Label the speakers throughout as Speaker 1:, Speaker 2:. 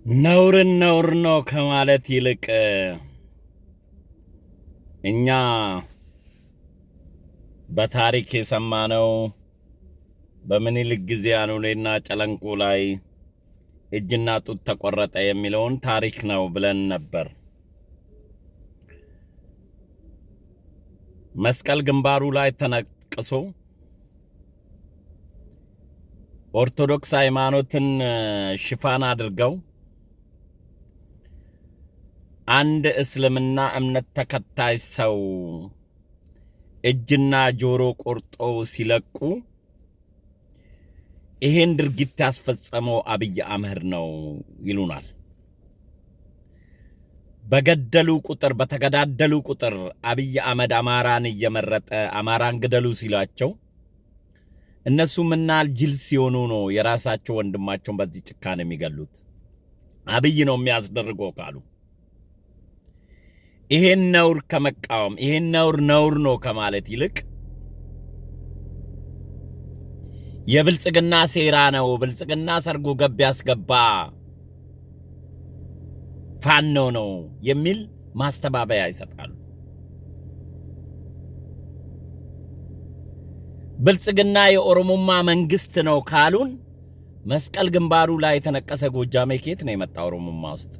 Speaker 1: ነውር ነው ከማለት ይልቅ እኛ በታሪክ የሰማነው በምኒልክ ጊዜ አኖሌና ጨለንቆ ላይ እጅና ጡት ተቆረጠ የሚለውን ታሪክ ነው ብለን ነበር። መስቀል ግንባሩ ላይ ተነቅሶ ኦርቶዶክስ ሃይማኖትን ሽፋን አድርገው አንድ እስልምና እምነት ተከታይ ሰው እጅና ጆሮ ቆርጦ ሲለቁ ይሄን ድርጊት ያስፈጸመው አብይ አህመድ ነው ይሉናል። በገደሉ ቁጥር በተገዳደሉ ቁጥር አብይ አህመድ አማራን እየመረጠ አማራን ግደሉ ሲላቸው እነሱ ምናል ጅል ሲሆኑ ነው የራሳቸው ወንድማቸውን በዚህ ጭካኔ የሚገሉት። አብይ ነው የሚያስደርገው ካሉ ይሄን ነውር ከመቃወም ይሄን ነውር ነው ከማለት ይልቅ የብልጽግና ሴራ ነው ብልጽግና ሰርጎ ገብ ያስገባ ፋኖ ነው የሚል ማስተባበያ ይሰጣሉ። ብልጽግና የኦሮሞማ መንግስት ነው ካሉን መስቀል ግንባሩ ላይ የተነቀሰ ጎጃሜ ኬት ነው የመጣው? ኦሮሞማ ውስጥ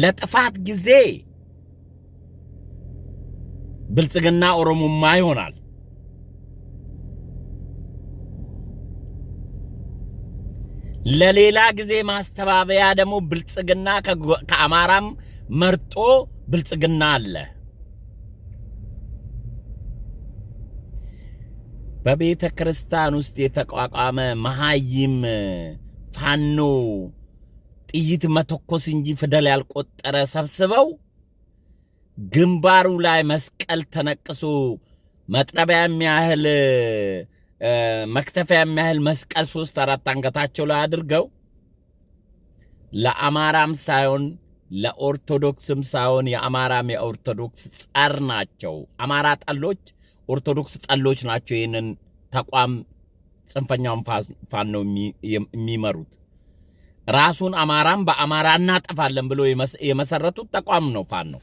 Speaker 1: ለጥፋት ጊዜ ብልጽግና ኦሮሞማ ይሆናል። ለሌላ ጊዜ ማስተባበያ ደግሞ ብልጽግና ከአማራም መርጦ ብልጽግና አለ። በቤተ ክርስቲያን ውስጥ የተቋቋመ መሃይም ፋኖ ጥይት መተኮስ እንጂ ፊደል ያልቆጠረ ሰብስበው ግንባሩ ላይ መስቀል ተነቅሶ መጥረቢያ የሚያህል መክተፊያ የሚያህል መስቀል 3-4 አንገታቸው ላይ አድርገው ለአማራም ሳይሆን ለኦርቶዶክስም ሳይሆን የአማራም የኦርቶዶክስ ጸር ናቸው። አማራ ጠሎች ኦርቶዶክስ ጠሎች ናቸው። ይሄንን ተቋም ጽንፈኛውን ፋኖ የሚመሩት ራሱን አማራም በአማራ እናጠፋለን ብሎ የመሰረቱት ተቋም ነው ፋኖ።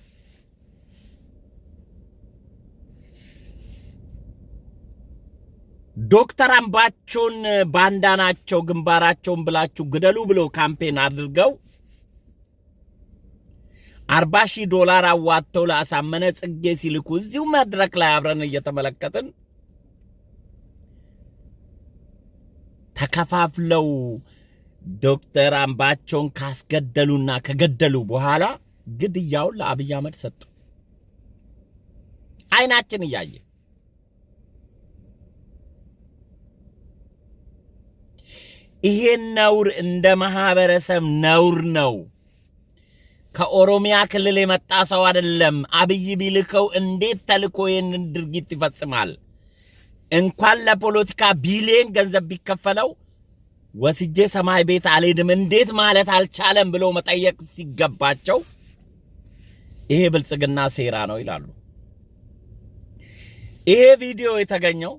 Speaker 1: ዶክተር አምባቸውን ባንዳ ናቸው ግንባራቸውን ብላችሁ ግደሉ ብሎ ካምፔን አድርገው $40,000 አዋጥተው ለአሳመነ ጽጌ ሲልኩ እዚሁ መድረክ ላይ አብረን እየተመለከትን ተከፋፍለው ዶክተር አምባቸውን ካስገደሉና ከገደሉ በኋላ ግድያውን ለአብይ አህመድ ሰጡ። አይናችን እያየ ይሄን ነውር እንደ ማህበረሰብ ነውር ነው። ከኦሮሚያ ክልል የመጣ ሰው አይደለም። አብይ ቢልከው እንዴት ተልኮ ይሄን ድርጊት ይፈጽማል? እንኳን ለፖለቲካ ቢሊየን ገንዘብ ቢከፈለው ወስጄ ሰማይ ቤት አልሄድም እንዴት ማለት አልቻለም ብሎ መጠየቅ ሲገባቸው ይሄ ብልጽግና ሴራ ነው ይላሉ። ይሄ ቪዲዮ የተገኘው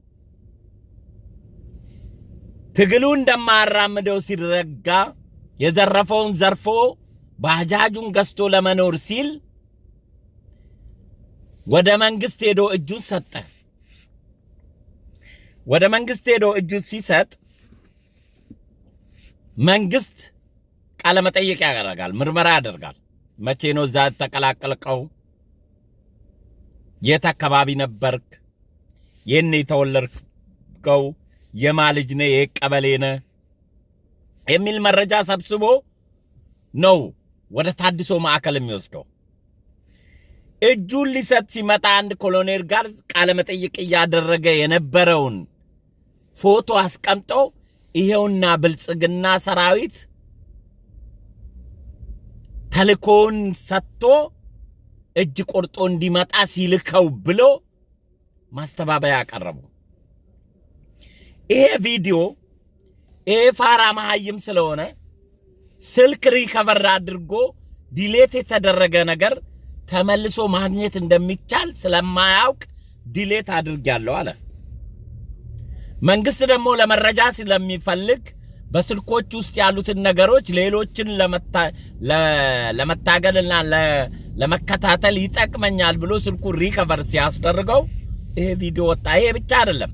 Speaker 1: ትግሉ እንደማራምደው ሲረጋ የዘረፈውን ዘርፎ ባጃጁን ገዝቶ ለመኖር ሲል ወደ መንግስት ሄዶ እጁን ሰጠ። ወደ መንግስት ሄዶ እጁን ሲሰጥ መንግስት ቃለ መጠይቅ ያደርጋል፣ ምርመራ ያደርጋል። መቼ ነው እዛ ተቀላቀልከው? የት አካባቢ ነበርክ? የኔ ተወለድከው? የማልጅ ነህ? የቀበሌ ነህ? የሚል መረጃ ሰብስቦ ነው ወደ ታድሶ ማዕከል የሚወስደው። እጁን ሊሰጥ ሲመጣ አንድ ኮሎኔል ጋር ቃለ መጠይቅ ያደረገ የነበረውን ፎቶ አስቀምጦ ይሄውና ብልጽግና ሰራዊት ተልኮውን ሰጥቶ እጅ ቆርጦ እንዲመጣ ሲልከው ብሎ ማስተባበያ ያቀረቡ። ይሄ ቪዲዮ ይሄ ፋራ መሃይም ስለሆነ ስልክ ሪከቨር አድርጎ ዲሌት የተደረገ ነገር ተመልሶ ማግኘት እንደሚቻል ስለማያውቅ ዲሌት አድርጋለሁ አለ። መንግስት ደግሞ ለመረጃ ስለሚፈልግ በስልኮች ውስጥ ያሉትን ነገሮች ሌሎችን ለመታገልና ለመከታተል ይጠቅመኛል ብሎ ስልኩ ሪከቨር ሲያስደርገው ይሄ ቪዲዮ ወጣ። ይሄ ብቻ አይደለም፣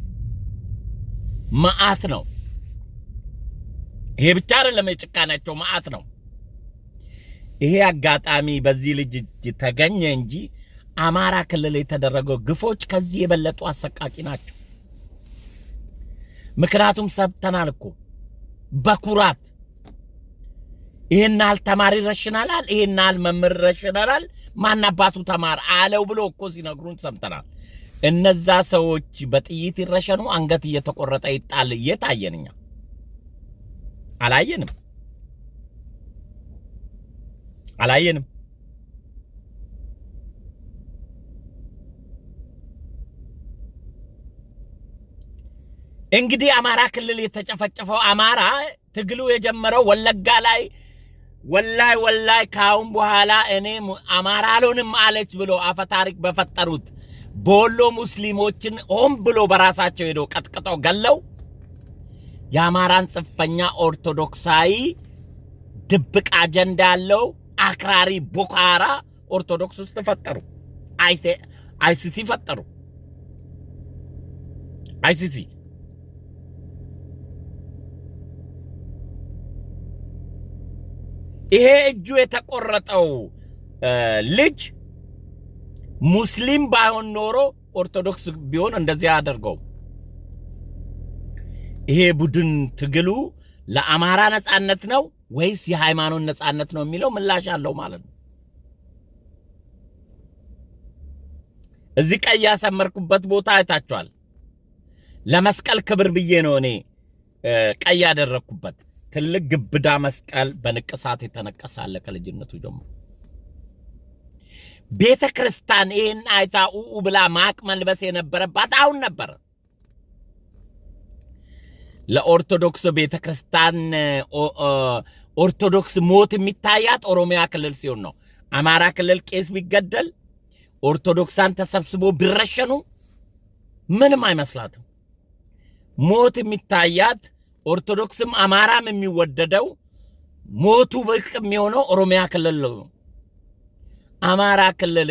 Speaker 1: መዓት ነው። ይሄ ብቻ አይደለም፣ የጭካኔያቸው መዓት ነው። ይሄ አጋጣሚ በዚህ ልጅ ተገኘ እንጂ አማራ ክልል የተደረገው ግፎች ከዚህ የበለጡ አሰቃቂ ናቸው። ምክንያቱም ሰብተናል እኮ በኩራት ይሄን ያህል ተማሪ ረሽናል፣ ይሄን ያህል መምህር ረሽናል፣ ማን አባቱ ተማር አለው ብሎ እኮ ሲነግሩን ሰምተናል። እነዛ ሰዎች በጥይት ይረሸኑ፣ አንገት እየተቆረጠ ይጣል እየታየንኛ አላየንም። እንግዲህ አማራ ክልል የተጨፈጨፈው አማራ ትግሉ የጀመረው ወለጋ ላይ ወላይ ካሁን በኋላ እኔ አማራ አልሆንም አለች ብሎ አፈታሪክ በፈጠሩት በወሎ ሙስሊሞችን ሆን ብሎ በራሳቸው ሄዶ ቀጥቅጠው ገለው የአማራን ጽንፈኛ ኦርቶዶክሳዊ ድብቅ አጀንዳ ያለው አክራሪ ቦካራ ኦርቶዶክስ ውስጥ ፈጠሩ። አይሲሲ ፈጠሩ። አይሲሲ ይሄ እጁ የተቆረጠው ልጅ ሙስሊም ባይሆን ኖሮ ኦርቶዶክስ ቢሆን እንደዚህ አደርገው። ይሄ ቡድን ትግሉ ለአማራ ነጻነት ነው ወይስ የሃይማኖት ነጻነት ነው የሚለው ምላሽ አለው ማለት ነው። እዚህ ቀይ ያሰመርኩበት ቦታ አይታችኋል። ለመስቀል ክብር ብዬ ነው እኔ ቀይ ያደረኩበት። ትልቅ ግብዳ መስቀል በንቅሳት የተነቀሳለ ከልጅነቱ ጀምሮ ቤተ ክርስቲያን ይሄን አይታ ብላ ማቅ መልበስ የነበረባት አሁን ነበር። ለኦርቶዶክስ ቤተ ክርስቲያን ኦርቶዶክስ ሞት የሚታያት ኦሮሚያ ክልል ሲሆን ነው። አማራ ክልል ቄስ ቢገደል ኦርቶዶክሳን ተሰብስቦ ቢረሸኑ ምንም አይመስላትም። ሞት የሚታያት ኦርቶዶክስም አማራም የሚወደደው ሞቱ በቅ የሚሆነው ኦሮሚያ ክልል ነው። አማራ ክልል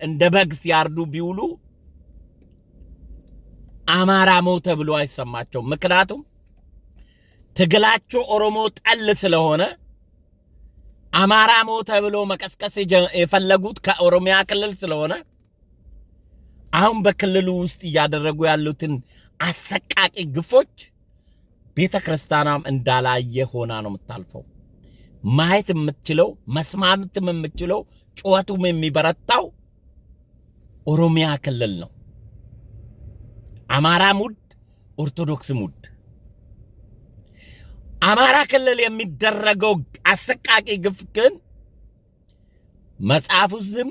Speaker 1: እንደ በግ ሲያርዱ ቢውሉ አማራ ሞተ ብሎ አይሰማቸው። ምክንያቱም ትግላቸው ኦሮሞ ጠል ስለሆነ አማራ ሞተ ብሎ መቀስቀስ የፈለጉት ከኦሮሚያ ክልል ስለሆነ አሁን በክልሉ ውስጥ እያደረጉ ያሉትን አሰቃቂ ግፎች ቤተ ክርስቲያናም እንዳላየ ሆና ነው የምታልፈው። ማየት የምትችለው መስማትም የምትችለው ጩኸቱም የሚበረታው ኦሮሚያ ክልል ነው። አማራ ሙድ፣ ኦርቶዶክስ ሙድ። አማራ ክልል የሚደረገው አሰቃቂ ግፍ ግን መጽሐፉ ዝም፣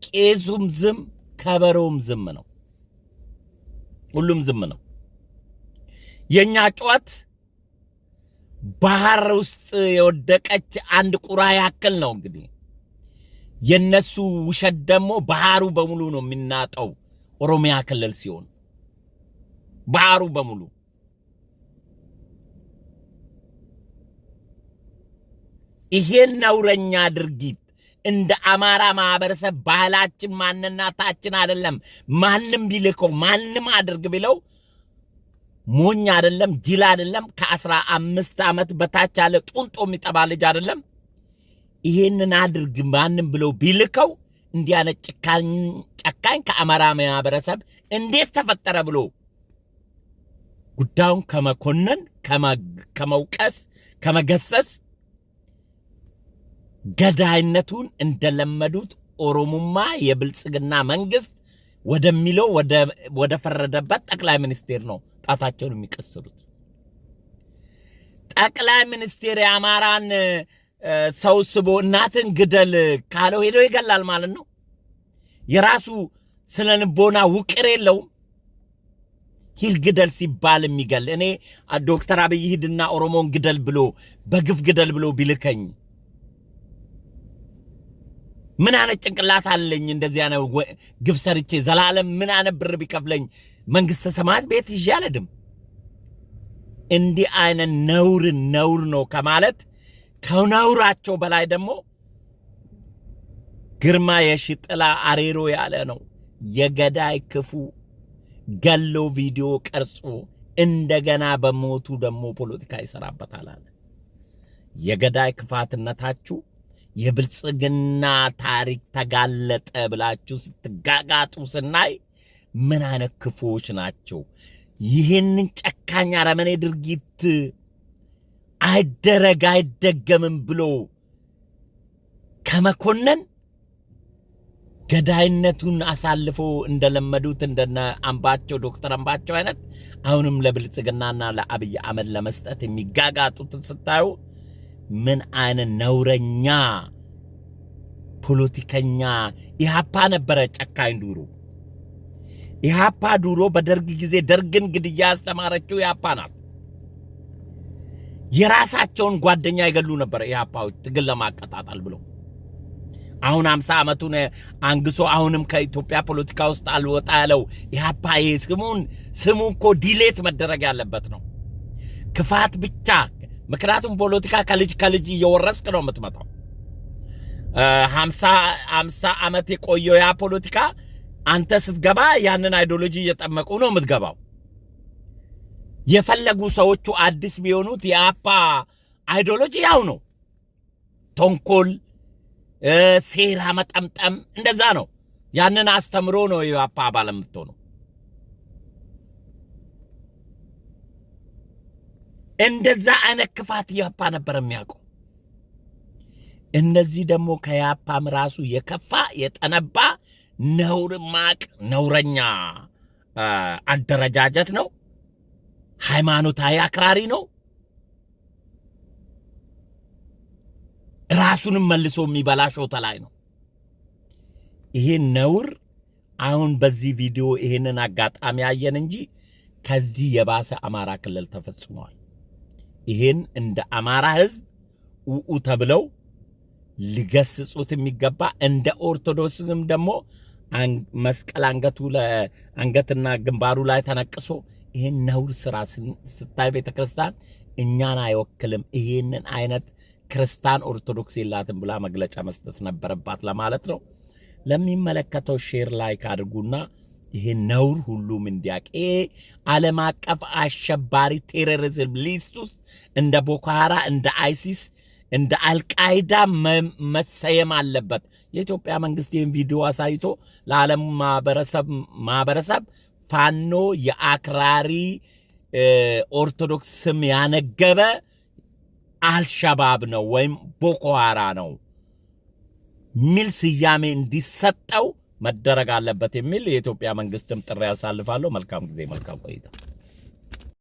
Speaker 1: ቄሱም ዝም፣ ከበሮም ዝም ነው። ሁሉም ዝም ነው። የኛ ጩኸት ባህር ውስጥ የወደቀች አንድ ቁራ ያክል ነው። እንግዲህ የነሱ ውሸት ደግሞ ባህሩ በሙሉ ነው የሚናጠው ኦሮሚያ ክልል ሲሆን ባህሩ በሙሉ ይሄን ነውረኛ ድርጊት እንደ አማራ ማህበረሰብ ባህላችን ማንነታችን አይደለም። ማንም ቢልከው ማንም አድርግ ቢለው ሞኝ አይደለም፣ ጅል አይደለም፣ ከ15 ዓመት በታች ያለ ጡንጦ የሚጠባ ልጅ አይደለም። ይሄንን አድርግ ማንም ብለው ቢልከው እንዲያነ ጨካኝ ከአማራ ማህበረሰብ እንዴት ተፈጠረ ብሎ ጉዳዩን ከመኮነን ከመውቀስ ከመገሰስ ገዳይነቱን እንደለመዱት ኦሮሞማ የብልጽግና መንግስት ወደሚለው ወደ ፈረደበት ጠቅላይ ሚኒስቴር ነው ጣታቸውን የሚቀስሩት። ጠቅላይ ሚኒስቴር የአማራን ሰው ስቦ እናትን ግደል ካለው ሄዶ ይገላል ማለት ነው። የራሱ ስነ ልቦና ውቅር የለውም። ሂድ ግደል ሲባል የሚገል እኔ ዶክተር አብይ ሂድና ኦሮሞን ግደል ብሎ በግፍ ግደል ብሎ ቢልከኝ ምን አይነት ጭንቅላት አለኝ? እንደዚያ ነው ግፍ ሰርቼ ዘላለም ምን አይነት ብር ቢከፍለኝ መንግስተ ሰማያት ቤት ይዤ አልሄድም። እንዲህ አይነት ነውር ነው ከማለት ከነውራቸው በላይ ደግሞ ግርማ የሽጥላ አሬሮ ያለ ነው የገዳይ ክፉ ገሎ ቪዲዮ ቀርጾ እንደገና በሞቱ ደግሞ ፖለቲካ ይሰራበታል አለ። የገዳይ ክፋትነታችሁ የብልጽግና ታሪክ ተጋለጠ ብላችሁ ስትጋጋጡ ስናይ ምን አይነት ክፉዎች ናቸው? ይህንን ጨካኝ አረመኔ ድርጊት አይደገምም ብሎ ከመኮነን ገዳይነቱን አሳልፎ እንደለመዱት እንደነ አምባቸው ዶክተር አምባቸው አይነት አሁንም ለብልጽግናና ለአብይ አህመድ ለመስጠት የሚጋጋጡት ስታዩ ምን አይነት ነውረኛ ፖለቲከኛ ኢህአፓ ነበረ ጨካኝ ዱሮ። ኢህአፓ ዱሮ በደርግ ጊዜ ደርግን ግድያ ያስተማረችው ኢህአፓ ናት። የራሳቸውን ጓደኛ ይገሉ ነበር ኢህአፓዎች ትግል ለማቀጣጣል ብሎ። አሁን 50 ዓመቱን አንግሶ አሁንም ከኢትዮጵያ ፖለቲካ ውስጥ አልወጣ ያለው ኢህአፓ ስሙ እኮ ዲሌት መደረግ ያለበት ነው። ክፋት ብቻ። ምክንያቱም ፖለቲካ ከልጅ እየወረስክ ነው የምትመጣው። 50 ዓመት የቆየው ያ ፖለቲካ አንተ ስትገባ ያንን አይዲዮሎጂ እየጠመቁ ነው የምትገባው። የፈለጉ ሰዎቹ አዲስ ቢሆኑት የአፓ አይዲዮሎጂ ያው ነው። ተንኮል፣ ሴራ መጠምጠም እንደዛ ነው። ያንን አስተምሮ ነው የአፓ አባል የምትሆነው። እንደዛ አይነት ክፋት የአፓ ነበር የሚያውቀው። እነዚህ ደግሞ ከያፓም ራሱ የከፋ የጠነባ ነውረኛ አደረጃጀት ነው። ሃይማኖታዊ አክራሪ ነው። ራሱንም መልሶ የሚበላሸው ተላይ ነው። ይሄ ነውር አሁን በዚህ ቪዲዮ ይሄንን አጋጣሚ ያየን እንጂ ከዚህ የባሰ አማራ ክልል ተፈጽሟል። ይሄን እንደ አማራ ህዝብ ኡኡ ተብለው ሊገስጹት የሚገባ እንደ ኦርቶዶክስም ደግሞ መስቀል አንገትና ግንባሩ ላይ ተነቅሶ ይሄን ነውር ስራ ስታይ ቤተክርስቲያን እኛን አይወክልም፣ ይሄንን አይነት ክርስቲያን ኦርቶዶክስ የላትም ብላ መግለጫ መስጠት ነበረባት ለማለት ነው። ለሚመለከተው ሼር ላይክ አድርጉና ይሄን ነውር ሁሉም እንዲያውቅ ዓለም አቀፍ አሸባሪ ቴሮሪዝም ሊስት ውስጥ እንደ ቦኮ ሃራም እንደ አይሲስ እንደ አልቃይዳ መሰየም አለበት። የኢትዮጵያ መንግስት ይህን ቪዲዮ አሳይቶ ለዓለም ማህበረሰብ ፋኖ የአክራሪ ኦርቶዶክስ ስም ያነገበ አልሸባብ ነው ወይም ቦኮ ሃራም ነው ሚል ስያሜ እንዲሰጠው መደረግ አለበት የሚል የኢትዮጵያ መንግስትም ጥሪ ያሳልፋለሁ። መልካም ጊዜ፣ መልካም ቆይታ።